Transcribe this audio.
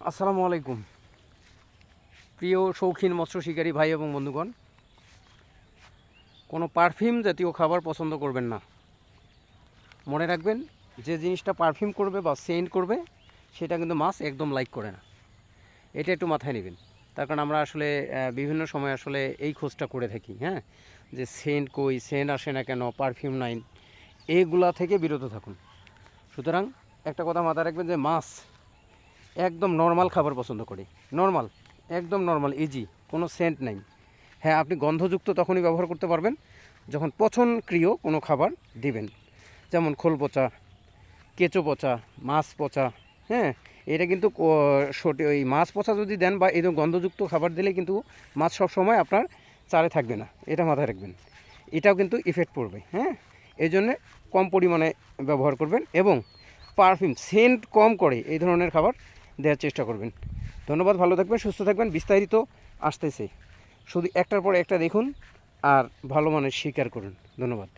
আসসালামু আলাইকুম প্রিয় শৌখিন মৎস্য শিকারী ভাই এবং বন্ধুগণ, কোনো পারফিউম জাতীয় খাবার পছন্দ করবেন না। মনে রাখবেন, যে জিনিসটা পারফিউম করবে বা সেন্ট করবে সেটা কিন্তু মাছ একদম লাইক করে না। এটা একটু মাথায় নেবেন। তার কারণ আমরা আসলে বিভিন্ন সময় আসলে এই খোঁজটা করে থাকি, হ্যাঁ, যে সেন্ট কই, সেন্ট আসে না কেন, পারফিউম নাই, এইগুলা থেকে বিরত থাকুন। সুতরাং একটা কথা মাথায় রাখবেন যে মাছ একদম নর্মাল খাবার পছন্দ করে। নর্মাল, একদম নর্মাল, ইজি, কোনো সেন্ট নাই। হ্যাঁ, আপনি গন্ধযুক্ত তখনই ব্যবহার করতে পারবেন যখন পচনক্রিয় কোনো খাবার দিবেন, যেমন খোল পচা, কেঁচো পচা, মাছ পচা। হ্যাঁ, এটা কিন্তু ওই মাছ পচা যদি দেন বা এরকম গন্ধযুক্ত খাবার দিলে কিন্তু মাছ সবসময় আপনার চারে থাকবে না, এটা মাথায় রাখবেন। এটাও কিন্তু ইফেক্ট পড়বে। হ্যাঁ, এই জন্যে কম পরিমাণে ব্যবহার করবেন এবং পারফিউম সেন্ট কম করে এই ধরনের খাবার দেওয়ার চেষ্টা করবেন। ধন্যবাদ, ভালো থাকবেন, সুস্থ থাকবেন। বিস্তারিত আসতেছে, শুধু একটার পর একটা দেখুন আর ভালো মানের শিকার করুন। ধন্যবাদ।